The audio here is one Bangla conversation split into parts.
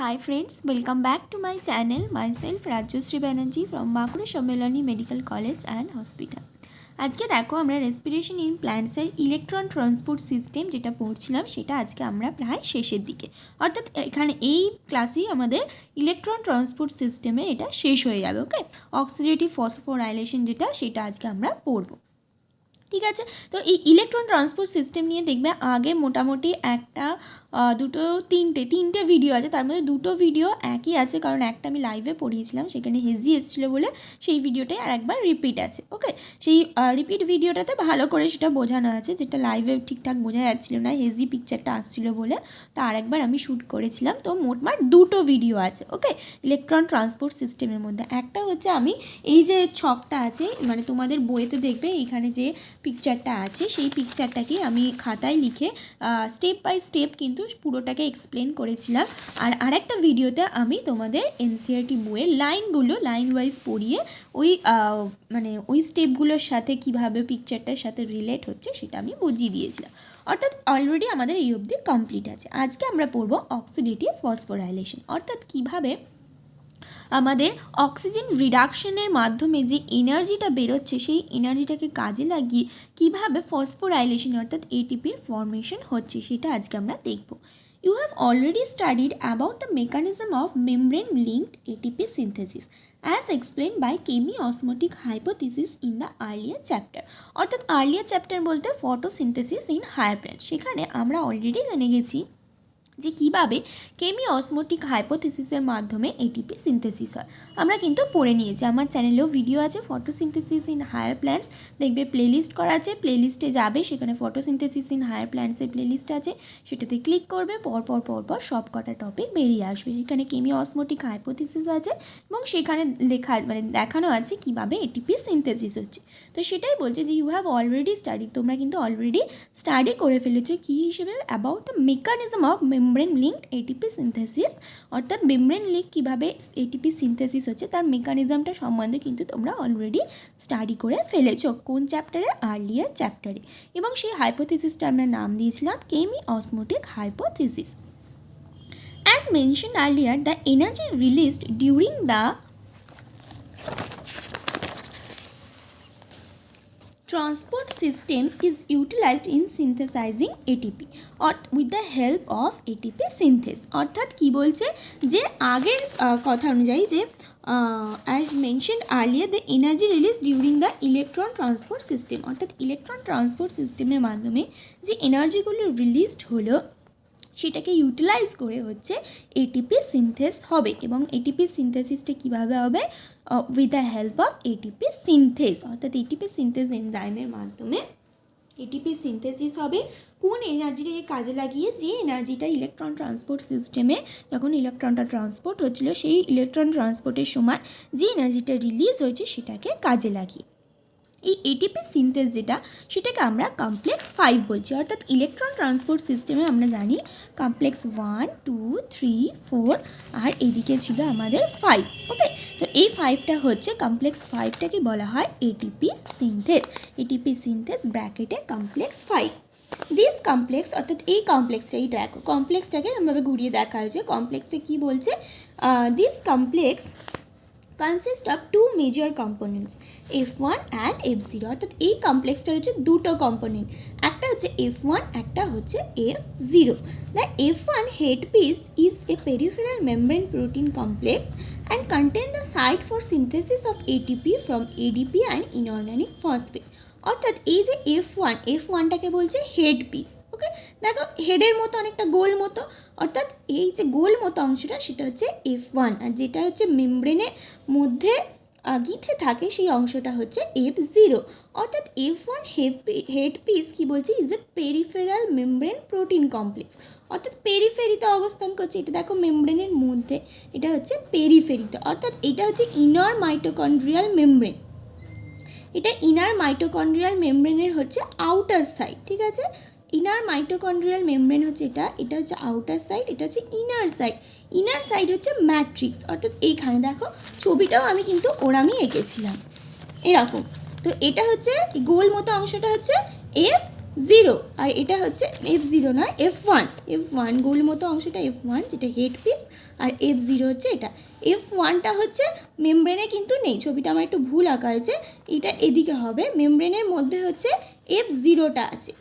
Hi friends, welcome back to my channel. Myself Rajyashree Banerjee from BANKURA SAMMILANI Medical College and Hospital. আজকে দেখো আমরা রেসপিরেশন ইন প্ল্যান্টসের ইলেকট্রন ট্রান্সপোর্ট সিস্টেম যেটা পড়ছিলাম সেটা আজকে আমরা প্রায় শেষের দিকে, অর্থাৎ এখানে এই ক্লাসেই আমাদের ইলেকট্রন ট্রান্সপোর্ট সিস্টেমে এটা শেষ হয়ে যাবে। ওকে, অক্সিডেটিভ ফসফোরাইলেশন যেটা সেটা আজকে আমরা পড়বো। ঠিক আছে, তো এই ইলেকট্রন ট্রান্সপোর্ট সিস্টেম নিয়ে দেখবে আগে মোটামুটি একটা দুটো তিনটে ভিডিও আছে, তার মধ্যে দুটো ভিডিও একই আছে, কারণ একটা আমি লাইভে পড়িয়েছিলাম, সেখানে হেজি এসেছিলো বলে সেই ভিডিওটাই আর একবার রিপিট আছে। ওকে, সেই রিপিট ভিডিওটাতে ভালো করে সেটা বোঝানো আছে, যেটা লাইভে ঠিকঠাক বোঝা যাচ্ছিলো না, হেজি পিকচারটা আসছিলো বলে তা আরেকবার আমি শ্যুট করেছিলাম। তো মোটমাট দুটো ভিডিও আছে ওকে ইলেকট্রন ট্রান্সপোর্ট সিস্টেমের মধ্যে। একটা হচ্ছে আমি এই যে ছকটা আছে, মানে তোমাদের বইতে দেখবে এইখানে যে পিকচারটা আছে সেই পিকচারটাকে আমি খাতায় লিখে স্টেপ বাই স্টেপ কিন্তু পুরোটাকে এক্সপ্লেন করেছিলাম। আর আরেকটা ভিডিওতে আমি তোমাদের এনসিইআরটি বইয়ের লাইনগুলো লাইন ওয়াইজ পড়িয়ে ওই স্টেপগুলোর সাথে কিভাবে পিকচারটার সাথে রিলেট হচ্ছে সেটা আমি বুঝিয়ে দিয়েছিলাম। অর্থাৎ অলরেডি আমাদের এই অবধি কমপ্লিট আছে। আজকে আমরা পড়বো অক্সিডেটিভ ফসফোরাইলেশন, অর্থাৎ কিভাবে আমাদের অক্সিজেন রিডাকশনের মাধ্যমে যে এনার্জিটা বেরোচ্ছে সেই এনার্জিটাকে কাজে লাগিয়ে কিভাবে ফসফোরাইলেশন অর্থাৎ এটিপির ফর্মেশন হচ্ছে সেটা আজকে আমরা দেখব। You have already studied about the mechanism of membrane linked ATP synthesis as explained by chemiosmotic hypothesis in the earlier chapter। অর্থাৎ আর্লিয়ার চ্যাপ্টার বলতে ফটোসিনথেসিস ইন হায়ার প্ল্যান্ট, সেখানে আমরা অলরেডি জেনে গেছি যে কীভাবে কেমিওসমোটিক হাইপোথিসিসের মাধ্যমে এটিপি সিনথেসিস হয়। আমরা কিন্তু পড়ে নিয়েছি, আমার চ্যানেলেও ভিডিও আছে ফটোসিনথেসিস ইন হায়ার প্ল্যান্টস, দেখবে প্লেলিস্ট করা আছে, প্লেলিস্টে যাবে, সেখানে ফটোসিনথেসিস ইন হায়ার প্ল্যান্টসের প্লেলিস্ট আছে, সেটাতে ক্লিক করবে, পরপর সব কটা টপিক বেরিয়ে আসবে। সেখানে কেমিওসমোটিক হাইপোথিসিস আছে এবং সেখানে দেখানো আছে কীভাবে এটিপি সিনথেসিস হচ্ছে। তো সেটাই বলছে যে ইউ হ্যাভ অলরেডি স্টাডি, তোমরা কিন্তু অলরেডি স্টাডি করে ফেলেছো কী হিসেবে about the mechanism of membrane linked ATP synthesis, অর্থাৎ মেমব্রেন লিঙ্ক কীভাবে এটিপি সিনথেসিস হচ্ছে তার মেকানিজমটা সম্বন্ধে কিন্তু তোমরা অলরেডি স্টাডি করে ফেলেছো। কোন চ্যাপ্টারে? আর্লিয়ার চ্যাপ্টারে। এবং সেই হাইপোথিসিসটা আমরা নাম দিয়েছিলাম কেমিওসমোটিক hypothesis. As mentioned earlier, the energy released during the transport system is utilized in synthesizing ATP or with the help of ATP synthase। অর্থাৎ কি বলছে যে আগের কথা অনুযায়ী যে as mentioned earlier the energy released during the electron transport system, অর্থাৎ ইলেকট্রন ট্রান্সপোর্ট সিস্টেমের মাধ্যমে যে এনার্জিগুলো রিলিজড হলো সেটাকে ইউটিলাইজ করে হচ্ছে এটিপি সিনথেস হবে। এবং এটিপি সিনথেসিসটা কীভাবে হবে? With the help of ATP synthase, অর্থাৎ এটিপি সিনথেস এনজাইমের মাধ্যমে এটিপি সিনথেসিস হবে। কোন এনার্জিটাকে কাজে লাগিয়ে? যে এনার্জিটা ইলেকট্রন ট্রান্সপোর্ট সিস্টেমে যখন ইলেকট্রনটা ট্রান্সপোর্ট হচ্ছিল সেই ইলেকট্রন ট্রান্সপোর্টের সময় যে এনার্জিটা রিলিজ হয়েছে সেটাকে কাজে লাগিয়ে এই এটিপি সিনথেস যেটা সেটাকে আমরা কমপ্লেক্স 5 বলছি। অর্থাৎ ইলেকট্রন ট্রান্সপোর্ট সিস্টেমে আমরা জানি কমপ্লেক্স 1, 2, 3, 4 আর এদিকে ছিল আমাদের 5। ওকে, তো এই 5টা হচ্ছে কমপ্লেক্স 5টাকে বলা হয় এটিপি সিনথেস। এটিপি সিনথেস ব্র্যাকেটে কমপ্লেক্স 5। দিস কমপ্লেক্স, অর্থাৎ এই কমপ্লেক্সটা, এই দেখো কমপ্লেক্সটাকে এরকমভাবে ঘুরিয়ে দেখা হয়েছে। কমপ্লেক্সটা কী বলছে? This complex consist of two major components F1 and F0। অর্থাৎ এই কমপ্লেক্সটার হচ্ছে দুটো কম্পোনেন্ট, একটা হচ্ছে F1, একটা হচ্ছে F0। The F1 head piece is a peripheral membrane protein complex and contain the site for synthesis of ATP from ADP and inorganic phosphate। অর্থাৎ এই যে F1টাকে বলছে হেড পিস। ওকে, দেখো হেডের মতো অনেকটা গোল মতো, অর্থাৎ এই যে গোল মতো অংশটা সেটা হচ্ছে F1, আর যেটা হচ্ছে মেমব্রেনের মধ্যে গিঁথে থাকে সেই অংশটা হচ্ছে F0। অর্থাৎ F1 হেড পিস কী বলছে? Is a peripheral membrane protein complex, অর্থাৎ পেরিফেরিতে অবস্থান করছে। এটা দেখো মেমব্রেনের মধ্যে, এটা হচ্ছে পেরিফেরিতে, অর্থাৎ এটা হচ্ছে ইনার মাইটোকন্ড্রিয়াল মেমব্রেন। এটা ইনার মাইটোকন্ড্রিয়াল মেমব্রেনের হচ্ছে আউটার সাইড। ঠিক আছে, ইনার মাইটোকন্ড্রিয়াল মেমব্রেন হচ্ছে এটা হচ্ছে আউটার সাইড, এটা হচ্ছে ইনার সাইড। ইনার সাইড হচ্ছে ম্যাট্রিক্স, অর্থাৎ এইখানে দেখো ছবিটাও আমি কিন্তু ওরামই এঁকেছিলাম এরকম। তো এটা হচ্ছে গোল মতো অংশটা হচ্ছে জিরো, আর এটা হচ্ছে F0 না F1 গোল মতো অংশটা F1 যেটা হেড পিস, আর F0 হচ্ছে এটা। F1টা হচ্ছে মেমব্রেনে কিন্তু নেই, ছবিটা আমার একটু ভুল আঁকা হয়েছে, এটা এদিকে হবে, মেমব্রেনের মধ্যে হচ্ছে F0টা আছে,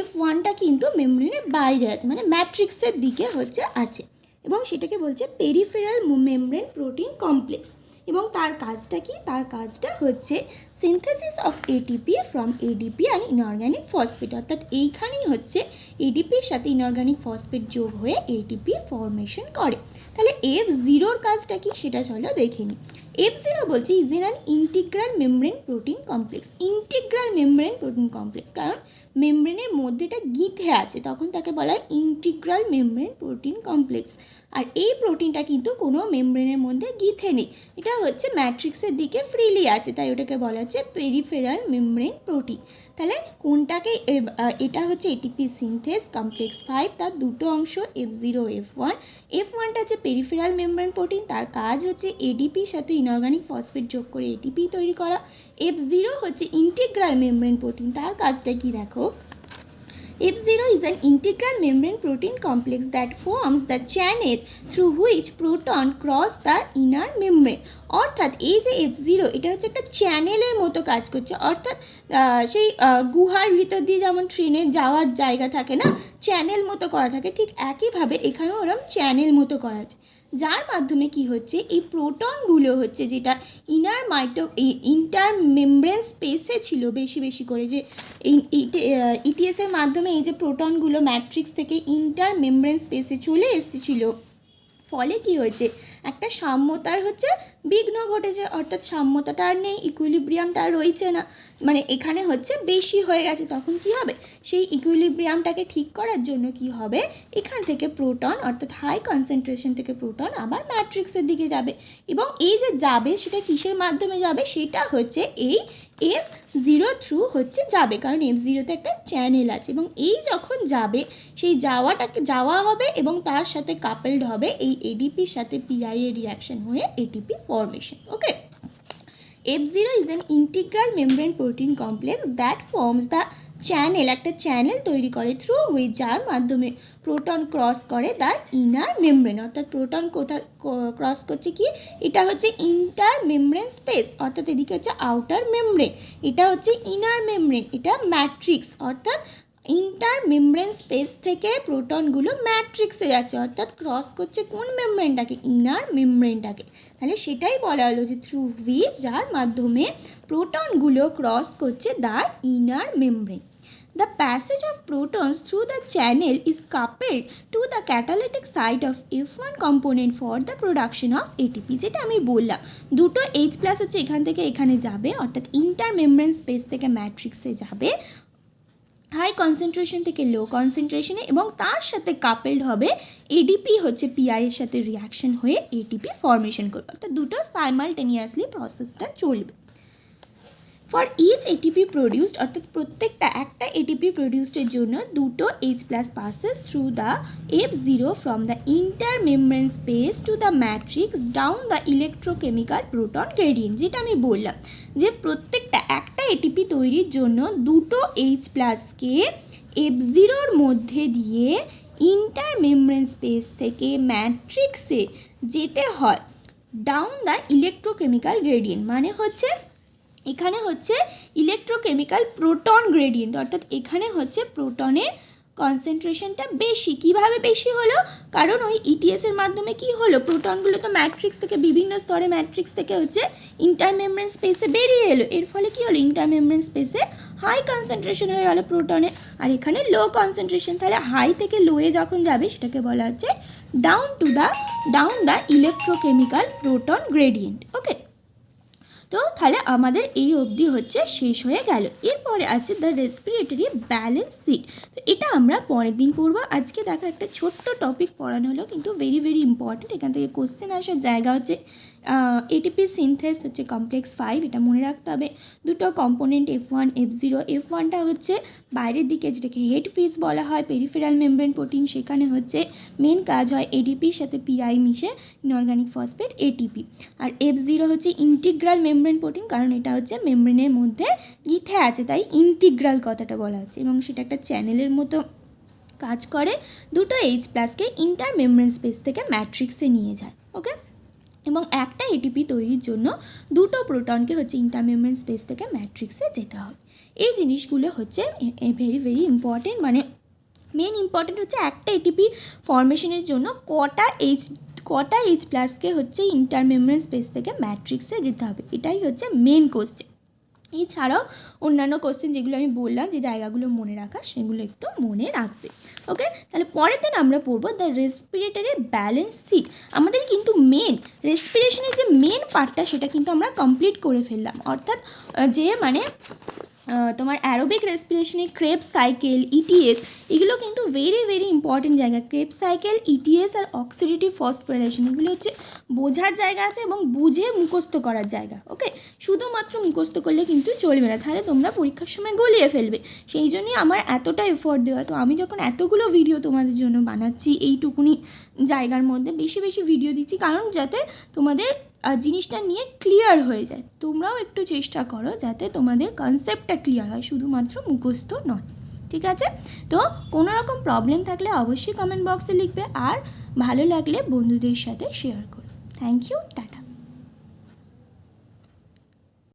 F1টা কিন্তু মেমব্রেনের বাইরে আছে, মানে ম্যাট্রিক্সের দিকে হচ্ছে আছে, এবং সেটাকে বলছে পেরিফেরাল মেমব্রেন প্রোটিন কমপ্লেক্স। এবং তার কাজটা কি, তার কাজটা হচ্ছে synthesis of ATP from ADP and inorganic phosphate, অর্থাৎ এইখানেই হচ্ছে এডিপির সাথে ইনঅর্গ্যানিক ফসফেট যোগ হয়ে এটিপি ফর্মেশন করে। তাহলে F0-র কাজটা কি সেটা চলো দেখে নিই। F0 বলছে is in an integral membrane protein complex, integral membrane protein complex, কারণ মেমব্রেনের মধ্যেটা গিঁথে আছে তখন তাকে বলা হয় ইন্টিগ্রাল মেমব্রেন প্রোটিন কমপ্লেক্স। আর এই প্রোটিনটা কিন্তু কোনো মেমব্রেনের মধ্যে গিঁথে নেই, এটা হচ্ছে ম্যাট্রিক্সের দিকে ফ্রিলি আছে, তাই ওটাকে বলা হচ্ছে পেরিফেরাল মেমব্রেন প্রোটিন। তাহলে কোনটাকে, এটা হচ্ছে এটিপি সিনথেস কমপ্লেক্স 5, তার দুটো অংশ F0 F1। F1টা হচ্ছে পেরিফেরাল মেমব্রেন প্রোটিন, তার কাজ হচ্ছে এডিপির সাথে ইনঅর্গানিক ফসফেট যোগ করে এটিপি তৈরি করা। F0 হচ্ছে ইন্টিগ্রাল মেমব্রেন প্রোটিন, তার কাজটা কি দেখো, F0 is an integral membrane protein complex that forms the channel through which proton cross the inner membrane। অর্থাৎ এই যে F0 এটা হচ্ছে একটা চ্যানেলের মতো কাজ করছে, অর্থাৎ সেই গুহার ভিতর দিয়ে যেমন ট্রেনের যাওয়ার জায়গা থাকে না, চ্যানেল মতো করা থাকে, ঠিক একইভাবে এখানেও ওরকম চ্যানেল মতো করা আছে, যার মাধ্যমে কি হচ্ছে এই প্রোটনগুলো হচ্ছে যেটা ইন্টার মেমব্রেন স্পেসে ছিল বেশি বেশি করে, যে ইটিএসের মাধ্যমে এই যে প্রোটনগুলো ম্যাট্রিক্স থেকে ইন্টার মেমব্রেন স্পেসে চলে এসেছিল, ফলে কি হয়েছে একটা সাম্যতার হচ্ছে বিঘ্ন ঘটেছে, অর্থাৎ সাম্যতাটা আর নেই, ইকুইলিব্রিয়ামটা আর রয়েছে না, মানে এখানে হচ্ছে বেশি হয়ে গেছে, তখন কি হবে সেই ইকুইলিব্রিয়ামটাকে ঠিক করার জন্য কি হবে, এখান থেকে প্রোটন অর্থাৎ হাই কনসেন্ট্রেশন থেকে প্রোটন আবার ম্যাট্রিক্সের দিকে যাবে, এবং এই যে যাবে সেটা কিসের মাধ্যমে যাবে, সেটা হচ্ছে এই F0 থ্রু হচ্ছে যাবে, কারণ F0তে একটা চ্যানেল আছে, এবং এই যখন যাবে সেই যাওয়া হবে এবং তার সাথে কাপেলড হবে এই এডিপির সাথে পিআই এর রিয়াকশন হয়ে ATP formation. Okay, F0 is an integral membrane protein complex that forms the channel, একটা চ্যানেল তৈরি করে থ্রু হুইচ, যার মাধ্যমে প্রোটন ক্রস করে তার ইনার মেমব্রেন, অর্থাৎ প্রোটন কোথা ক্রস করছে কি, এটা হচ্ছে ইন্টার মেমব্রেন স্পেস, অর্থাৎ এদিকে হচ্ছে আউটার মেমব্রেন, এটা হচ্ছে ইনার মেমব্রেন, এটা ম্যাট্রিক্স, অর্থাৎ ইন্টার মেমব্রেন স্পেস থেকে প্রোটনগুলো ম্যাট্রিক্সে যাচ্ছে, অর্থাৎ ক্রস করছে কোন মেমব্রেনটাকে, ইনার মেমব্রেনটাকে। তাহলে সেটাই বলা হলো যে থ্রু হুইচ, যার মাধ্যমে প্রোটনগুলো ক্রস করছে the inner membrane. The passage of protons through the channel is coupled to the catalytic site of F1 component for the production of ATP, যেটা আমি বললাম দুটো H+ হচ্ছে এখান থেকে এখানে যাবে, অর্থাৎ ইন্টার মেমব্রেন স্পেস থেকে ম্যাট্রিক্সে যাবে হাই কনসেন্ট্রেশন থেকে লো কনসেন্ট্রেশনে, এবং তার সাথে কাপেলড হবে এডিপি হচ্ছে পিআই এর সাথে রিয়াকশন হয়ে এটিপি ফর্মেশন করবে, অর্থাৎ দুটো সাইমালটেনিয়াসলি প্রসেসটা চলবে। ফর ইচ এটিপি প্রডিউসড, অর্থাৎ প্রত্যেকটা একটা এটিপি প্রডিউসডের জন্য দুটো H+ passes through the F0 from the intermembrane space to the matrix down the electrochemical proton gradient, যেটা আমি বললাম যে প্রত্যেকটা একটা এটিপি তৈরির জন্য দুটো H+ কে F0-র মধ্যে দিয়ে ইন্টারমেমব্রেন স্পেস থেকে ম্যাট্রিক্সে যেতে হয় ডাউন দ্য ইলেকট্রোকেমিক্যাল গ্রেডিয়েন্ট, মানে হচ্ছে এখানে হচ্ছে ইলেকট্রোকেমিক্যাল প্রোটন গ্রেডিয়েন্ট, অর্থাৎ এখানে হচ্ছে প্রোটনের কনসেন্ট্রেশনটা বেশি। কিভাবে বেশি হলো, কারণ ওই ইটিএসের মাধ্যমে কি হলো, প্রোটনগুলো তো ম্যাট্রিক্স থেকে বিভিন্ন স্তরে ম্যাট্রিক্স থেকে হচ্ছে ইন্টারমেমব্রেন স্পেসে বেরিয়ে এলো, এর ফলে কি হলো ইন্টারমেমব্রেন স্পেসে হাই কনসেন্ট্রেশন হয়ে গেলো প্রোটনের, আর এখানে লো কনসেন্ট্রেশন, তাহলে হাই থেকে লোয়ে যখন যাবে সেটাকে বলা হচ্ছে down the electrochemical proton gradient. Okay, তো তাহলে আমাদের এই অবধি হচ্ছে শেষ হয়ে গেল। এরপরে আছে দ্য রেসপিরেটরি ব্যালেন্স সিট, তো এটা আমরা পরের দিন পড়বো। আজকে দেখো একটা ছোট্ট টপিক পড়ানো হলো, কিন্তু ভেরি ভেরি ইম্পর্টেন্ট, এখান থেকে কোশ্চেন আসার জায়গা হচ্ছে এটিপি সিনথেস হচ্ছে কমপ্লেক্স 5, এটা মনে রাখতে হবে। দুটো কম্পোনেন্ট F1 F0, F1টা হচ্ছে বাইরের দিকে যেটাকে হেড পিস বলা হয়, পেরিফেরাল মেমব্রেন প্রোটিন, সেখানে হচ্ছে মেন কাজ হয় এডিপির সাথে পিআই মিশে ইনঅর্গানিক ফসফেট এটিপি, আর F0 হচ্ছে ইন্টিগ্রাল মেমব্রেন মেমব্রেন প্রোটিন, কারণ এটা হচ্ছে মেমব্রেনের মধ্যে গিথে আছে, তাই ইন্টিগ্রাল কথাটা বলা হচ্ছে। এবং সেটা একটা চ্যানেলের মতো কাজ করে, দুটো H+কে ইন্টার মেমব্রেন স্পেস থেকে ম্যাট্রিক্সে নিয়ে যায়। ওকে, এবং একটা এটিপি তৈরির জন্য দুটো প্রোটনকে হচ্ছে ইন্টারমেমব্রেন স্পেস থেকে ম্যাট্রিক্সে যেতে হবে। এই জিনিসগুলো হচ্ছে ভেরি ভেরি ইম্পর্টেন্ট, মানে মেন ইম্পর্টেন্ট হচ্ছে একটা এটিপি ফর্মেশনের জন্য কটা H+কে হচ্ছে ইন্টারমেমব্রেন স্পেস থেকে ম্যাট্রিক্সে যেতে হবে, এটাই হচ্ছে মেন কোশ্চেন। এছাড়াও অন্যান্য কোশ্চেন যেগুলো আমি বললাম যে জায়গাগুলো মনে রাখা, সেগুলো একটু মনে রাখবে। ওকে, তাহলে পরের দিন আমরা পড়বো দ্য রেসপিরেটরি ব্যালেন্স সিট। আমাদের কিন্তু মেন রেসপিরেশনের যে মেন পার্টটা সেটা কিন্তু আমরা কমপ্লিট করে ফেললাম, অর্থাৎ যে মানে তোমার অ্যারোবিক রেসপিরেশনে ক্রেবস সাইকেল, ইটিএস, এগুলো কিন্তু ভেরি ভেরি ইম্পর্টেন্ট জায়গা। ক্রেবস সাইকেল, ইটিএস আর অক্সিডেটিভ ফসফোরাইলেশন, এগুলো হচ্ছে বোঝার জায়গা আছে এবং বুঝে মুখস্থ করার জায়গা। ওকে, শুধুমাত্র মুখস্থ করলে কিন্তু চলবে না, তাহলে তোমরা পরীক্ষার সময় গলিয়ে ফেলবে। সেই জন্যই আমার এতটা এফোর্ট দেওয়া। তো আমি যখন এতগুলো ভিডিও তোমাদের জন্য বানাচ্ছি, এইটুকুনি জায়গার মধ্যে বেশি বেশি ভিডিও দিচ্ছি, কারণ যাতে তোমাদের জিনিসটা নিয়ে ক্লিয়ার হয়ে যায়। তোমরাও একটু চেষ্টা করো যাতে তোমাদের কনসেপ্টটা ক্লিয়ার হয়, শুধুমাত্র মুখস্থ নয়। ঠিক আছে, তো কোনো রকম প্রবলেম থাকলে অবশ্যই কমেন্ট বক্সে লিখবে, আর ভালো লাগলে বন্ধুদের সাথে শেয়ার করো। Thank you.